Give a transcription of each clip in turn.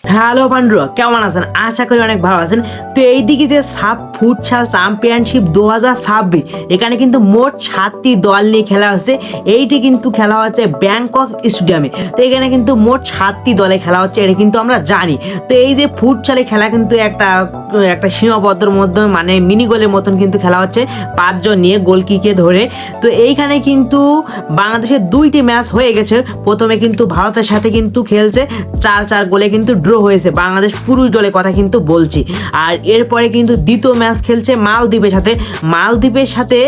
Hello বন্ধুরা, কেমন আছেন? আশা করি অনেক ভালো আছেন। তো এইদিকে যে সাব ফুটসাল চ্যাম্পিয়নশিপ 2026, এখানে কিন্তু মোট 7টি দল নিয়ে খেলা হচ্ছে। এইটি কিন্তু খেলা হচ্ছে ব্যাংকক স্টেডিয়ামে। তো এখানে কিন্তু মোট 7টি দলে খেলা হচ্ছে, এটা কিন্তু আমরা জানি। তো এই যে ফুটসালে খেলা কিন্তু একটা সীমাবদ্ধর মধ্যে মানে মিনি গোলের মতন কিন্তু খেলা হচ্ছে 5 জন নিয়ে গোলকিকে ধরে। তো এইখানে কিন্তু বাংলাদেশের 2টি ম্যাচ হয়ে গেছে। প্রথমে কিন্তু ভারতের সাথে কিন্তু খেলছে, 4-4 গোলে কিন্তু ড্র হয়েছে বাংলাদেশ পুরুষ দলের কথা কিন্তু বলছি। আর এরপরে কিন্তু দ্বিতীয় ম্যাচ খেলছে মালদ্বীপের সাথে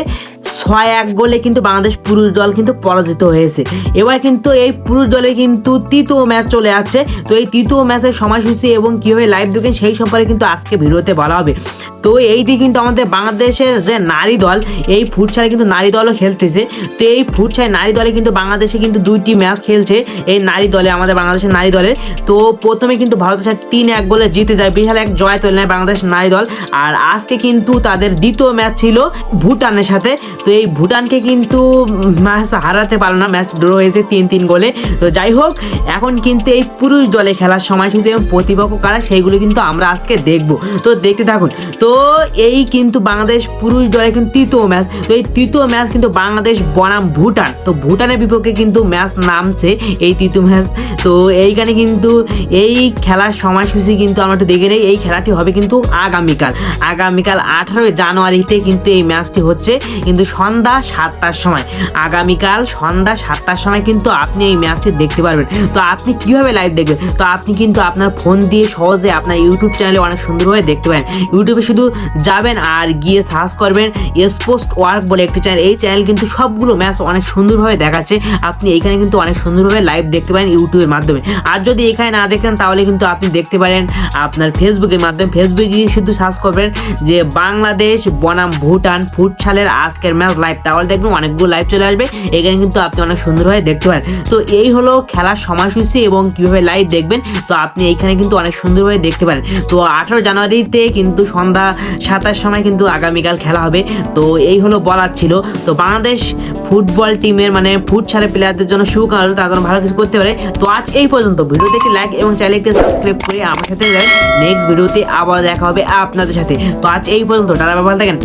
6-1 গোলে কিন্তু বাংলাদেশ পুরুষ দল কিন্তু পরাজিত হয়েছে। এবার কিন্তু এই পুরুষ দলে কিন্তু তৃতীয় ম্যাচ চলে যাচ্ছে। তো এই তৃতীয় ম্যাচের সময়সূচি এবং কীভাবে লাইভ দেখেন সেই সম্পর্কে কিন্তু আজকে ভিডিওতে বলা হবে। তো এই দিকে কিন্তু আমাদের বাংলাদেশের যে নারী দল, এই ফুটসালে কিন্তু নারী দলও খেলতেছে। তো এই ফুটসালে নারী দলে কিন্তু বাংলাদেশে কিন্তু 2টি ম্যাচ খেলছে এই নারী দলে, আমাদের বাংলাদেশের নারী দলের। তো প্রথমে কিন্তু ভারতের সাথে 3-1 গোলে জিতে যায়, বিশাল এক জয় তুলে নেয় বাংলাদেশ নারী দল। আর আজকে কিন্তু তাদের দ্বিতীয় ম্যাচ ছিল ভুটানের সাথে। তো এই ভুটানকে কিন্তু ম্যাচ হারাতে পারলো না, ম্যাচ ড্র হয়েছে 3-3 গোলে। তো যাই হোক, এখন কিন্তু এই পুরুষ দলে খেলার সময়সূচি এবং প্রতিপক্ষ কারা সেইগুলো কিন্তু আমরা আজকে দেখবো। তো দেখতে থাকুন। তো এই কিন্তু বাংলাদেশ পুরুষ দলে কিন্তু তৃতীয় ম্যাচ। তো এই তৃতীয় ম্যাচ কিন্তু বাংলাদেশ বনাম ভুটান। তো ভুটানের বিপক্ষে কিন্তু ম্যাচ নামছে এই তৃতীয় ম্যাচ। তো এইখানে কিন্তু এই খেলার সময়সূচি কিন্তু আমরা একটু দেখে নেই। এই খেলাটি হবে কিন্তু আগামীকাল 18 জানুয়ারিতে কিন্তু এই ম্যাচটি হচ্ছে, কিন্তু সন্ধ্যা 7টার সময়। আগামীকাল সন্ধ্যা 7টার সময় কিন্তু আপনি এই ম্যাচটি দেখতে পারবেন। তো আপনি কিভাবে লাইভ দেখবেন? তো আপনি কিন্তু আপনার ফোন দিয়ে সহজে আপনার ইউটিউব চ্যানেলে অনেক সুন্দরভাবে দেখতে পারেন। ইউটিউবে শুধু যাবেন আর গিয়ে সার্চ করবেন স্পোর্টস ওয়ার্ক বলে একটি চ্যানেল। এই চ্যানেল কিন্তু সবগুলো ম্যাচ অনেক সুন্দরভাবে দেখাচ্ছে। আপনি এইখানে কিন্তু অনেক সুন্দরভাবে লাইভ দেখতে পারেন ইউটিউবের মাধ্যমে। আর যদি এখানে না দেখেন তাহলে কিন্তু আপনি দেখতে পারেন আপনার ফেসবুকের মাধ্যমে। ফেসবুকে গিয়ে শুধু সার্চ করবেন যে বাংলাদেশ বনাম ভুটান ফুটসালের আজকের ম্যাচ লাইভ, তাহলে দেখবেন অনেকগুলো লাইভ চলে আসবে। এখানে কিন্তু আপনি অনেক সুন্দরভাবে দেখতে পারেন। তো এই হলো খেলার সময়সূচি এবং কীভাবে লাইভ দেখবেন। তো আপনি এইখানে কিন্তু অনেক সুন্দরভাবে দেখতে পারেন। তো 18 জানুয়ারিতে কিন্তু সন্ধ্যা 7টার সময় কিন্তু আগামীকাল খেলা হবে। তো এই হলো বলার ছিল। তো বাংলাদেশ ফুটবল টিমের মানে ফুটসালের প্লেয়ারদের জন্য শুভকামনা, তারা যেন ভালো কিছু করতে পারে। তো আজ এই পর্যন্ত। ভিডিওতে একটি লাইক এবং চ্যানেলকে সাবস্ক্রাইব করে আমার সাথে নেক্সট ভিডিওতে আবার দেখা হবে আপনাদের সাথে। তো আজ এই পর্যন্ত, টাটা, ভালো থাকেন।